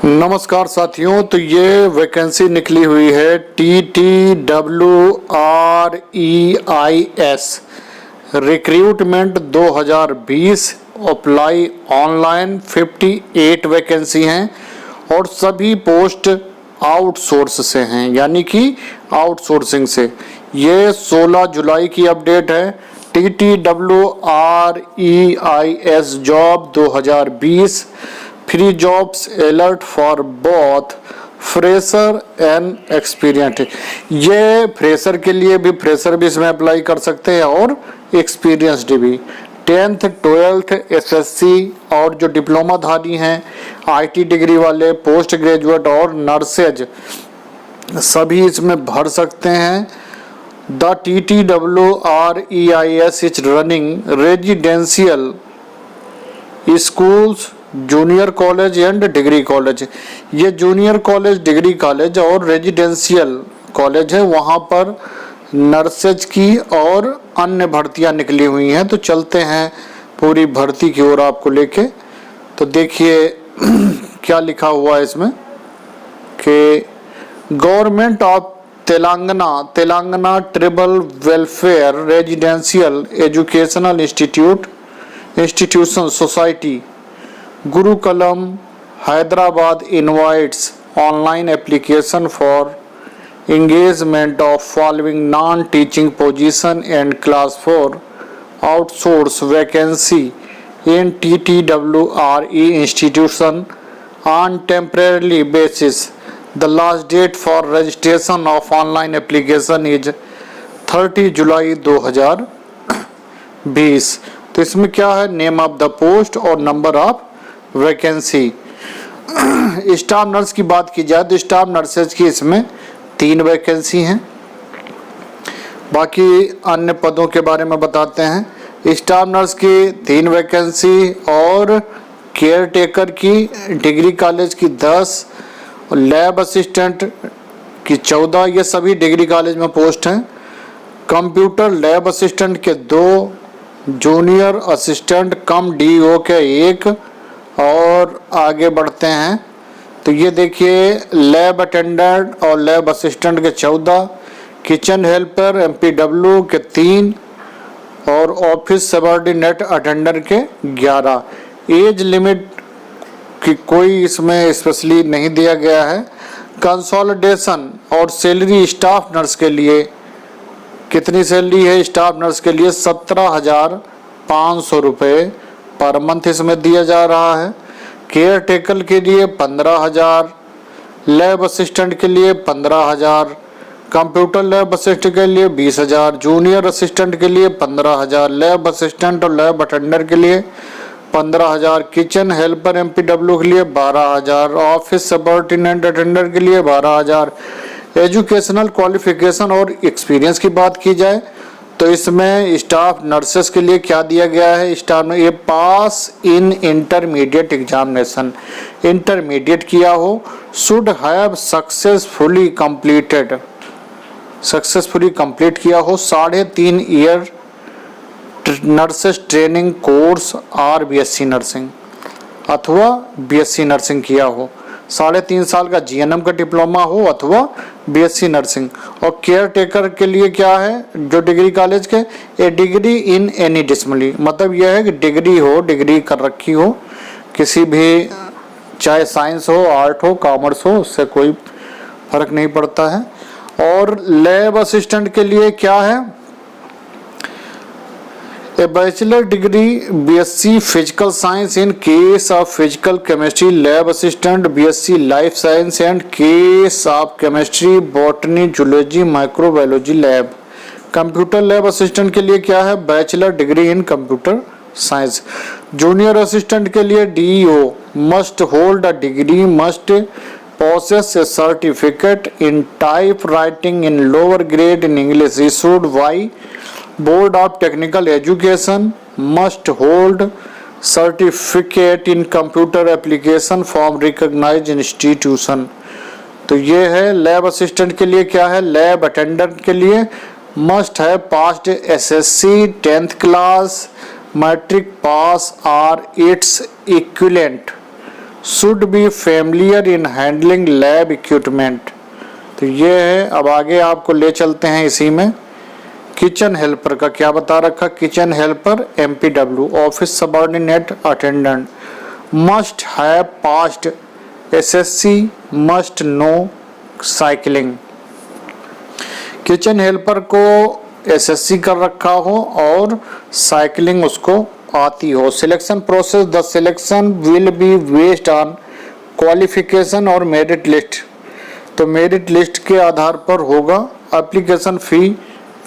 नमस्कार साथियों, तो ये वैकेंसी निकली हुई है TTWREIS recruitment 2020। Apply online 58 vacancy हैं और सभी पोस्ट आउटसोर्स से हैं, यानी कि आउटसोर्सिंग से। ये 16 जुलाई की अपडेट है। TTWREIS job 2020 free jobs alert for both fresher and experienced. ये फ्रेशर के लिए भी, फ्रेशर भी इसमें अप्लाई कर सकते हैं और एक्सपीरियंस्ड भी। 10th 12th SSC और जो डिप्लोमा धारी हैं, IT डिग्री वाले, पोस्ट ग्रेजुएट और नर्सेज सभी इसमें भर सकते हैं। The TTWREIS is running residential schools, junior college and degree college. ये जूनियर कॉलेज, डिग्री कॉलेज और रेजिडेंशियल कॉलेज है, वहाँ पर नर्सेज की और अन्य भर्तियाँ निकली हुई हैं। तो चलते हैं पूरी भर्ती की ओर आपको लेके। तो देखिए क्या लिखा हुआ है इसमें कि government of Telangana tribal welfare residential educational institution society Gurukulam, Hyderabad invites online application for engagement of following non-teaching position and class 4 outsource vacancy in TTWRE institution on temporary basis. The last date for registration of online application is 30 जुलाई 2020। तो इसमें क्या है, name of the post और number of vacancy. Staff nurse की बात की जाए तो स्टाफ नर्सेज की इसमें 3 वैकेंसी हैं। बाकी अन्य पदों के बारे में बताते हैं। स्टाफ नर्स की 3 वैकेंसी और केयर टेकर की डिग्री कॉलेज की 10, लैब असिस्टेंट की 14। ये सभी डिग्री कॉलेज में पोस्ट हैं। कंप्यूटर लैब असिस्टेंट के 2, जूनियर असिस्टेंट कम DO के 1। और आगे बढ़ते हैं तो ये देखिए, लैब अटेंडेंट और लैब असिस्टेंट के 14, किचन हेल्पर MPW के 3 और ऑफिस सबऑर्डिनेट अटेंडर के 11। एज लिमिट की कोई इसमें स्पेशली नहीं दिया गया है। कंसोलिडेशन और सैलरी स्टाफ नर्स के लिए कितनी सैलरी है? स्टाफ नर्स के लिए 17,500 रुपये पर मंथ इसमें दिया जा रहा है। केयर टेकर के लिए 15,000, लैब असिस्टेंट के लिए 15,000, कंप्यूटर लैब असिस्टेंट के लिए 20,000, जूनियर असिस्टेंट के लिए 15,000, लैब असिस्टेंट और लैब अटेंडर के लिए 15,000, किचन हेल्पर MPW के लिए 12,000, ऑफिस सबऑर्डिनेट अटेंडर के लिए 12,000। एजुकेशनल क्वालिफिकेशन और एक्सपीरियंस की बात की जाए तो इसमें स्टाफ नर्सेस के लिए क्या दिया गया है? स्टाफ में ये पास इन इंटरमीडिएट एग्जामिनेशन, इंटरमीडिएट किया हो, शुड हैव सक्सेसफुली कंप्लीट किया हो, 3.5 ईयर नर्सेस ट्रेनिंग कोर्स और BSc नर्सिंग अथवा BSc नर्सिंग किया हो, 3.5 साल का GNM का डिप्लोमा हो अथवा BSc नर्सिंग। और केयर टेकर के लिए क्या है जो डिग्री कॉलेज के, ए डिग्री इन एनी डिसिप्लिन, मतलब यह है कि डिग्री कर रखी हो किसी भी, चाहे साइंस हो, आर्ट हो, कॉमर्स हो, उससे कोई फर्क नहीं पड़ता है। और लैब असिस्टेंट के लिए क्या है, A bachelor degree BSc Physical Science in case of Physical Chemistry Lab Assistant, BSc Life Science and case of Chemistry Botany Zoology Microbiology Lab। Computer Lab Assistant के लिए क्या है, Bachelor Degree in Computer Science। Junior Assistant के लिए DO must hold a degree, must possess a certificate in typewriting in lower grade in English issued by Board of Technical Education, must hold certificate in computer application from recognized institution। तो ये है lab assistant के लिए क्या है। Lab attendant के लिए must है passed SSC 10th class, matric pass और it's equivalent should be familiar in handling lab equipment. तो ये है। अब आगे आपको ले चलते हैं इसी में। किचन हेल्पर का क्या बता रखा, kitchen helper MPW office subordinate attendant must have passed SSC, must know cycling. Kitchen helper को SSC कर रखा हो और साइकिलिंग उसको आती हो। Selection process, the selection will be based on qualification और मेरिट लिस्ट। तो मेरिट लिस्ट के आधार पर होगा। Application fee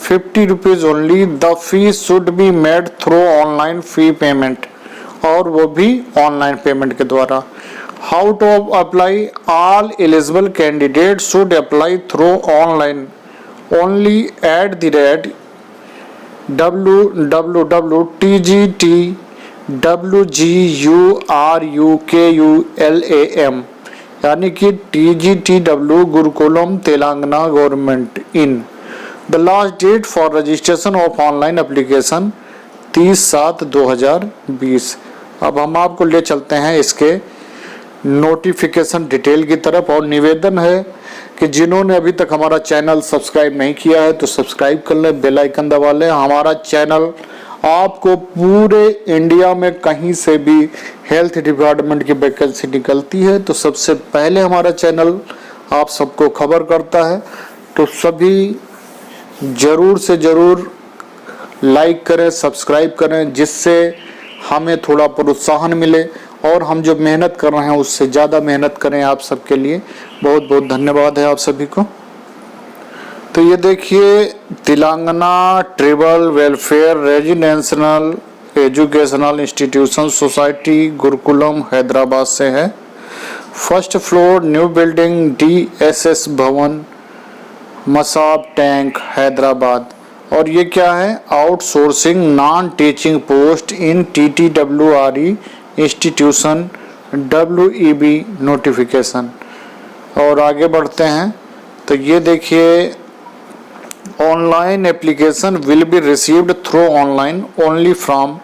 50 rupees only. The fee should be made through online fee payment, और वो भी ऑनलाइन पेमेंट के द्वारा। How to apply, all eligible candidate should apply through online only at the rate www.tgtwgurukulam, यानी कि TGTW Gurukulam Telangana government in. The last date for registration of online application 30/7/2020। अब हम आपको ले चलते हैं इसके नोटिफिकेशन डिटेल की तरफ। और निवेदन है कि जिन्होंने अभी तक हमारा चैनल सब्सक्राइब नहीं किया है तो सब्सक्राइब कर लें, बेल आइकन दबा लें। हमारा चैनल आपको पूरे इंडिया में कहीं से भी हेल्थ डिपार्टमेंट की वैकेंसी निकलती है तो सबसे पहले हमारा चैनल आप सबको खबर करता है। तो सभी ज़रूर से ज़रूर लाइक करें, सब्सक्राइब करें, जिससे हमें थोड़ा प्रोत्साहन मिले और हम जो मेहनत कर रहे हैं उससे ज़्यादा मेहनत करें आप सबके लिए। बहुत बहुत धन्यवाद है आप सभी को। तो ये देखिए, Telangana tribal welfare residential educational institution society Gurukulam Hyderabad से है। First floor new building DSS भवन मसाब टैंक हैदराबाद। और ये क्या है, आउटसोर्सिंग नॉन टीचिंग पोस्ट इन TTWRE इंस्टीट्यूशन WEB नोटिफिकेशन। और आगे बढ़ते हैं तो ये देखिए, online application will be received through online only from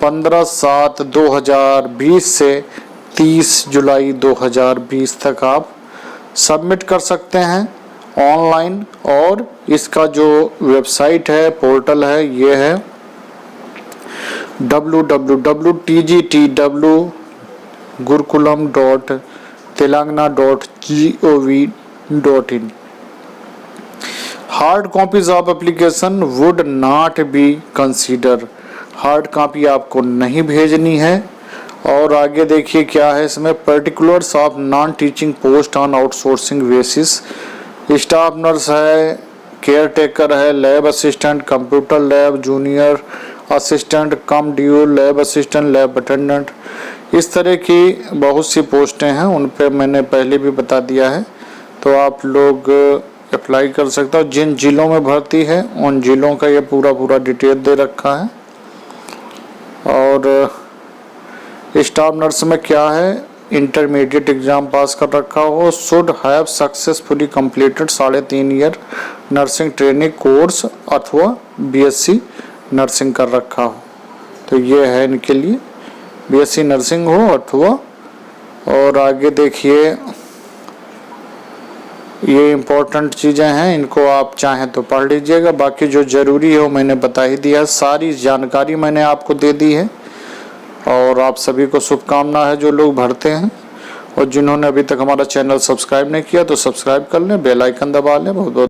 15/7/2020 से 30 जुलाई 2020 तक आप सबमिट कर सकते हैं ऑनलाइन। और इसका जो वेबसाइट है, पोर्टल है, ये है www.tgtwgurukulam.telangana.gov.in। Hard copies of application would not be consider. Hard copy आपको नहीं भेजनी है। और आगे देखिए क्या है इसमें, particulars of non teaching post on outsourcing basis. Staff nurse है, केयर टेकर है, lab assistant, computer lab junior assistant, cum dual lab assistant, lab attendant, इस तरह की बहुत सी पोस्टें हैं। उन पे मैंने पहले भी बता दिया है, तो आप लोग अप्लाई कर सकते हो। जिन जिलों में भर्ती है उन जिलों का ये पूरा डिटेल दे रखा है। और स्टाफ नर्स में क्या है, इंटरमीडिएट एग्जाम पास कर रखा हो, should have successfully completed 3.5 year nursing training course अथवा BSc नर्सिंग कर रखा हो। तो ये है इनके लिए, BSc नर्सिंग हो अथवा। और आगे देखिए, ये इम्पोर्टेंट चीज़ें हैं, इनको आप चाहें तो पढ़ लीजिएगा। बाकी जो ज़रूरी है वो मैंने बता ही दिया है, सारी जानकारी मैंने आपको दे दी है। और आप सभी को शुभकामना है जो लोग भरते हैं। और जिन्होंने अभी तक हमारा चैनल सब्सक्राइब नहीं किया तो सब्सक्राइब कर लें, बेल आइकन दबा लें। बहुत बहुत